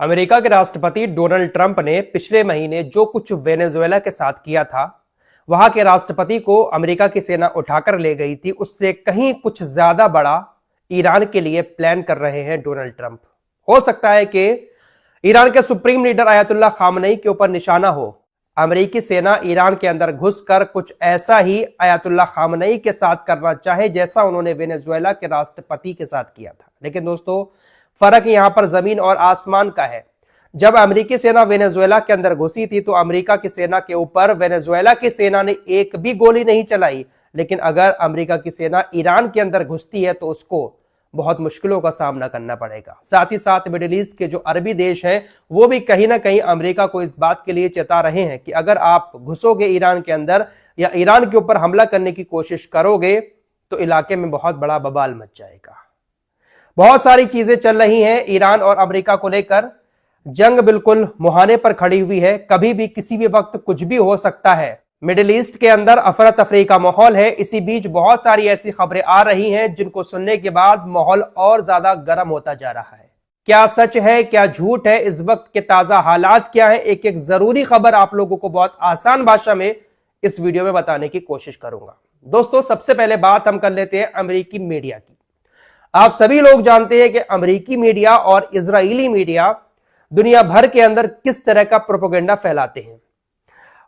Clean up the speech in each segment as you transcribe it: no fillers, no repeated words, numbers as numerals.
America के राष्ट्रपति Donald Trump ने पिछले महीने जो कुछ वेनेजुएला के साथ किया था, वहां के राष्ट्रपति को अमेरिका की सेना उठाकर ले गई थी, उससे कहीं कुछ ज्यादा बड़ा ईरान के लिए प्लान कर रहे हैं डोनाल्ड ट्रंप। हो सकता है कि ईरान के सुप्रीम लीडर अयातुल्ला खामनेई के ऊपर निशाना हो। अमेरिकी सेना ईरान के अंदर घुसकर कुछ ऐसा ही अयातुल्ला खामनेई के साथ करना चाहे जैसा उन्होंने वेनेजुएला के राष्ट्रपति के साथ किया था। लेकिन दोस्तों, फर्क यहां पर जमीन और आसमान का है। जब अमेरिकी सेना वेनेजुएला के अंदर घुसी थी तो अमेरिका की सेना के ऊपर वेनेजुएला की सेना ने एक भी गोली नहीं चलाई। लेकिन अगर अमेरिका की सेना ईरान के अंदर घुसती है तो उसको बहुत मुश्किलों का सामना करना पड़ेगा। साथ ही साथ मिडिल ईस्ट के जो अरबी देश हैं वो भी कहीं ना कहीं अमेरिका को इस बात के लिए चेता रहे हैं कि अगर आप घुसोगे ईरान के अंदर या ईरान के ऊपर हमला करने की कोशिश करोगे तो इलाके में बहुत बड़ा बवाल मच जाएगा। बहुत सारी चीजें चल रही हैं ईरान और अमेरिका को लेकर। जंग बिल्कुल मुहाने पर खड़ी हुई है, कभी भी किसी भी वक्त कुछ भी हो सकता है। मिडिल ईस्ट के अंदर अफरा तफरी का माहौल है। इसी बीच बहुत सारी ऐसी खबरें आ रही हैं जिनको सुनने के बाद माहौल और ज्यादा गर्म होता जा रहा है। क्या सच है, क्या झूठ है, इस वक्त के ताजा हालात क्या है, एक एक जरूरी खबर आप लोगों को बहुत आसान भाषा में इस वीडियो में बताने की कोशिश करूंगा। दोस्तों, सबसे पहले बात हम कर लेते हैं अमेरिकी मीडिया की। आप सभी लोग जानते हैं कि अमेरिकी मीडिया और इजरायली मीडिया दुनिया भर के अंदर किस तरह का प्रोपेगेंडा फैलाते हैं।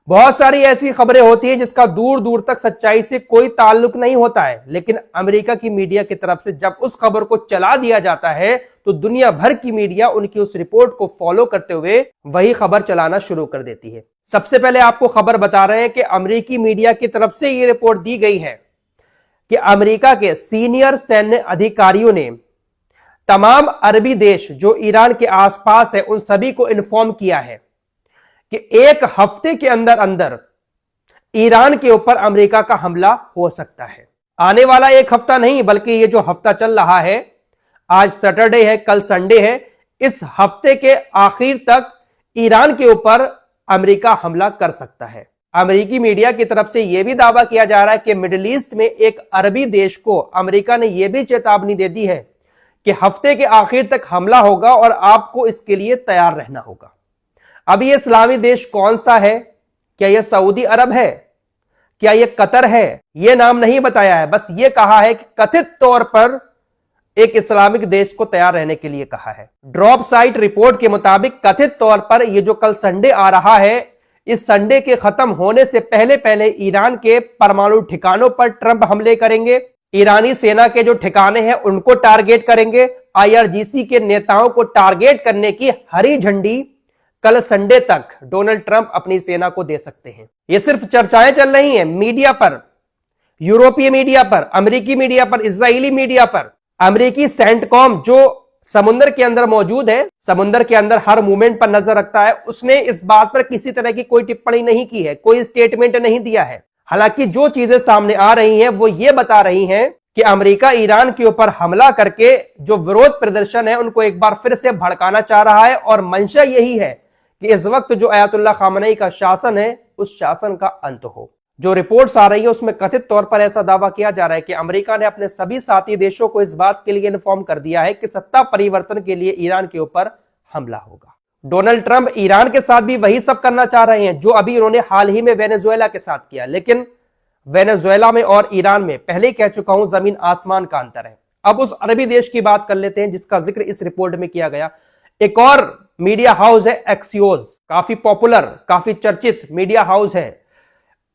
बहुत सारी ऐसी खबरें होती हैं जिसका दूर दूर तक सच्चाई से कोई ताल्लुक नहीं होता है, लेकिन अमेरिका की मीडिया की तरफ से जब उस खबर को चला दिया जाता है तो दुनिया भर की मीडिया उनकी उस रिपोर्ट को फॉलो करते हुए वही खबर चलाना शुरू कर देती है। सबसे पहले आपको खबर बता रहे हैं कि अमेरिकी मीडिया की तरफ से यह रिपोर्ट दी गई है कि अमेरिका के सीनियर सैन्य अधिकारियों ने तमाम अरबी देश जो ईरान के आसपास है उन सभी को इन्फॉर्म किया है कि एक हफ्ते के अंदर अंदर ईरान के ऊपर अमेरिका का हमला हो सकता है। आने वाला एक हफ्ता नहीं बल्कि ये जो हफ्ता चल रहा है, आज सैटरडे है, कल संडे है, इस हफ्ते के आखिर तक ईरान के ऊपर अमेरिका हमला कर सकता है। अमेरिकी मीडिया की तरफ से यह भी दावा किया जा रहा है कि मिडिल ईस्ट में एक अरबी देश को अमेरिका ने यह भी चेतावनी दे दी है कि हफ्ते के आखिर तक हमला होगा और आपको इसके लिए तैयार रहना होगा। अब ये इस्लामी देश कौन सा है? क्या यह सऊदी अरब है? क्या यह कतर है? यह नाम नहीं बताया है, बस यह कहा है कि कथित तौर पर एक इस्लामिक देश को तैयार रहने के लिए कहा है। ड्रॉप साइट रिपोर्ट के मुताबिक कथित तौर पर यह जो कल संडे आ रहा है, इस संडे के खत्म होने से पहले पहले ईरान के परमाणु ठिकानों पर ट्रंप हमले करेंगे। ईरानी सेना के जो ठिकाने हैं उनको टारगेट करेंगे। आईआरजीसी के नेताओं को टारगेट करने की हरी झंडी कल संडे तक डोनाल्ड ट्रंप अपनी सेना को दे सकते हैं। ये सिर्फ चर्चाएं चल रही हैं मीडिया पर, यूरोपीय मीडिया पर, अमेरिकी मीडिया पर, इजरायली मीडिया पर। अमेरिकी सेंटकॉम जो समुद्र के अंदर मौजूद है, समुद्र के अंदर हर मूवमेंट पर नजर रखता है, उसने इस बात पर किसी तरह की कोई टिप्पणी नहीं की है, कोई स्टेटमेंट नहीं दिया है। हालांकि जो चीजें सामने आ रही हैं वो ये बता रही हैं कि अमेरिका ईरान के ऊपर हमला करके जो विरोध प्रदर्शन है उनको एक बार फिर से भड़काना चाह रहा है और मंशा यही है कि इस वक्त जो अयातुल्ला खामनेई का शासन है उस शासन का अंत हो। जो रिपोर्ट्स आ रही है उसमें कथित तौर पर ऐसा दावा किया जा रहा है कि अमेरिका ने अपने सभी साथी देशों को इस बात के लिए इन्फॉर्म कर दिया है कि सत्ता परिवर्तन के लिए ईरान के ऊपर हमला होगा। डोनाल्ड ट्रंप ईरान के साथ भी वही सब करना चाह रहे हैं जो अभी उन्होंने हाल ही में वेनेजुएला के साथ किया। लेकिन वेनेजुएला में और ईरान में पहले ही कह चुका हूं, जमीन आसमान का अंतर है। अब उस अरबी देश की बात कर लेते हैं जिसका जिक्र इस रिपोर्ट में किया गया। एक और मीडिया हाउस है एक्सियोस, काफी पॉपुलर, काफी चर्चित मीडिया हाउस है।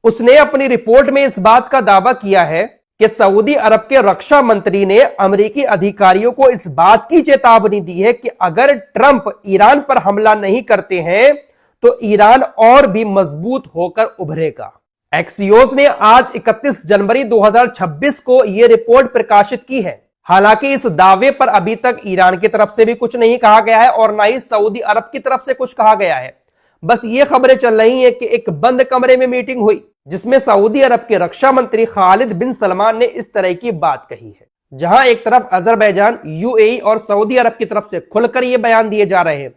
उसने अपनी रिपोर्ट में इस बात का दावा किया है कि सऊदी अरब के रक्षा मंत्री ने अमेरिकी अधिकारियों को इस बात की चेतावनी दी है कि अगर ट्रंप ईरान पर हमला नहीं करते हैं तो ईरान और भी मजबूत होकर उभरेगा। एक्सियोस ने आज 31 जनवरी 2026 को यह रिपोर्ट प्रकाशित की है। हालांकि इस दावे पर अभी तक ईरान की तरफ से भी कुछ नहीं कहा गया है और ना ही सऊदी अरब की तरफ से कुछ कहा गया है। बस ये खबरें चल रही हैं कि एक बंद कमरे में मीटिंग हुई जिसमें सऊदी अरब के रक्षा मंत्री खालिद बिन सलमान ने इस तरह की बात कही है। जहां एक तरफ अजरबैजान, यूएई और सऊदी अरब की तरफ से खुलकर यह बयान दिए जा रहे हैं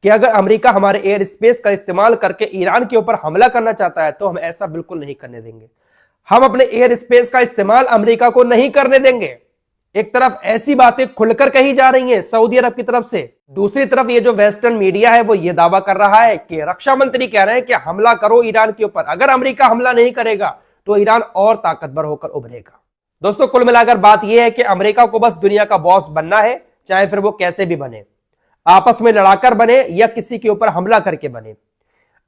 कि अगर अमेरिका हमारे एयर स्पेस का इस्तेमाल करके ईरान के ऊपर हमला करना चाहता है तो हम ऐसा बिल्कुल नहीं करने देंगे। हम अपने एयर स्पेस का इस्तेमाल अमेरिका को नहीं करने देंगे। एक तरफ ऐसी बातें खुलकर कही जा रही हैं सऊदी अरब की तरफ से, दूसरी तरफ ये जो वेस्टर्न मीडिया है वो ये दावा कर रहा है कि रक्षा मंत्री कह रहे हैं कि हमला करो ईरान के ऊपर, अगर अमेरिका हमला नहीं करेगा तो ईरान और ताकतवर होकर उभरेगा। दोस्तों, कुल मिलाकर बात यह है कि अमेरिका को बस दुनिया का बॉस बनना है, चाहे फिर वो कैसे भी बने, आपस में लड़ाकर बने या किसी के ऊपर हमला करके बने।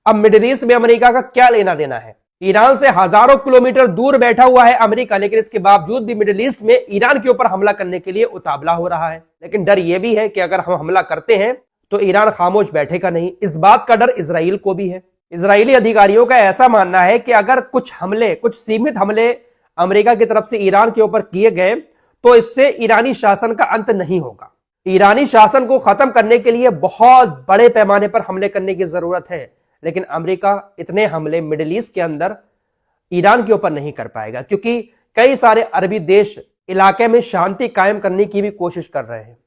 अब मिडिल ईस्ट में अमेरिका का क्या लेना देना है? ईरान से हजारों किलोमीटर दूर बैठा हुआ है अमेरिका, लेकिन इसके बावजूद भी मिडिल ईस्ट में ईरान के ऊपर हमला करने के लिए उतावला हो रहा है। लेकिन डर यह भी है कि अगर हम हमला करते हैं तो ईरान खामोश बैठेगा नहीं। इस बात का डर इजराइल को भी है। इजरायली अधिकारियों का ऐसा मानना है कि अगर कुछ सीमित हमले अमेरिका की तरफ से ईरान के ऊपर किए गए तो इससे ईरानी शासन का अंत नहीं होगा। ईरानी शासन को खत्म करने के लिए बहुत बड़े पैमाने पर हमले करने की जरूरत है, लेकिन अमेरिका इतने हमले मिडिल ईस्ट के अंदर ईरान के ऊपर नहीं कर पाएगा, क्योंकि कई सारे अरबी देश इलाके में शांति कायम करने की भी कोशिश कर रहे हैं।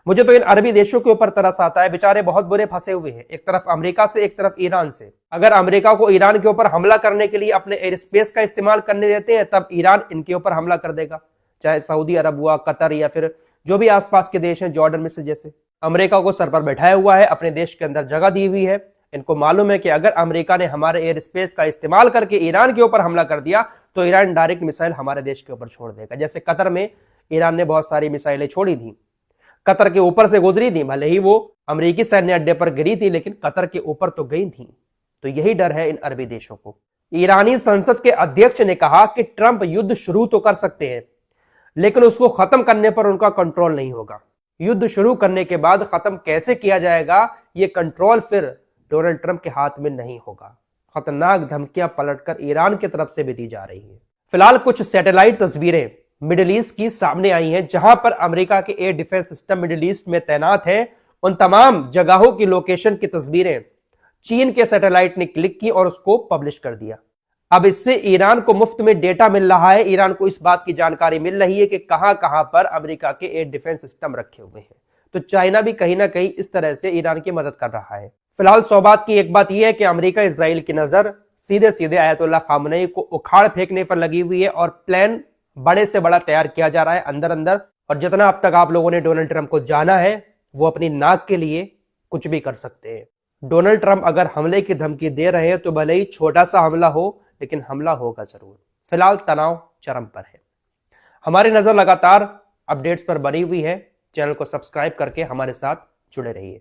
मुझे तो इन अरबी देशों के ऊपर तरस आता है, बेचारे बहुत बुरे फंसे हुए हैं, एक तरफ अमेरिका से, एक तरफ ईरान से। अगर अमेरिका को ईरान के ऊपर हमला करने के लिए अपने एयर स्पेस का इस्तेमाल करने देते हैं, तब ईरान इनके ऊपर हमला कर देगा, चाहे सऊदी अरब हुआ, कतर या फिर जो भी आसपास के देश हैं, जॉर्डन मिस्र जैसे। अमेरिका को सर पर बैठाया हुआ है, अपने देश के अंदर जगह दी हुई है। इनको मालूम है कि अगर अमेरिका ने हमारे एयर स्पेस का इस्तेमाल करके ईरान के ऊपर हमला कर दिया तो ईरान डायरेक्ट मिसाइल हमारे देश के ऊपर छोड़ देगा। जैसे कतर में ईरान ने बहुत सारी मिसाइलें छोड़ी थी, कतर के ऊपर से गुजरी थी, भले ही वो अमेरिकी सैन्य अड्डे पर गिरी थी, लेकिन कतर के ऊपर तो गई थी। तो यही डर है इन अरबी देशों को। ईरानी संसद के अध्यक्ष ने कहा कि ट्रंप युद्ध शुरू तो कर सकते हैं, लेकिन उसको खत्म करने पर उनका कंट्रोल नहीं होगा। युद्ध शुरू करने के बाद खत्म कैसे किया जाएगा, ये कंट्रोल फिर डोनाल्ड ट्रंप के हाथ में नहीं होगा। खतरनाक धमकियां पलटकर ईरान की तरफ से भी दी जा रही है। फिलहाल कुछ सैटेलाइट तस्वीरें मिडिल ईस्ट की सामने आई हैं, जहां पर अमेरिका के air defence system middle east में तैनात है। उन तमाम जगहों की लोकेशन की तस्वीरें चीन के सैटेलाइट ने क्लिक की और उसको पब्लिश कर दिया। अब इससे ईरान को मुफ्त में डेटा मिल रहा है। ईरान को इस बात की जानकारी मिल रही है कि कहां कहां पर अमेरिका के एयर डिफेंस सिस्टम रखे हुए हैं। तो चाइना भी कहीं ना कहीं इस तरह से ईरान की मदद कर रहा है। फिलहाल सौबात की एक बात यह है कि अमेरिका इजराइल की नजर सीधे सीधे आयतुल्लाह खामनेई को उखाड़ फेंकने पर लगी हुई है और प्लान बड़े से बड़ा तैयार किया जा रहा है अंदर अंदर। और जितना अब तक आप लोगों ने डोनाल्ड ट्रंप को जाना है, वो अपनी नाक के लिए कुछ भी कर सकते हैं। डोनाल्ड ट्रंप अगर हमले की धमकी दे रहे हैं तो भले ही छोटा सा हमला हो, लेकिन हमला होगा जरूर। फिलहाल तनाव चरम पर है। हमारी नजर लगातार अपडेट्स पर बनी हुई है। चैनल को सब्सक्राइब करके हमारे साथ जुड़े रहिए।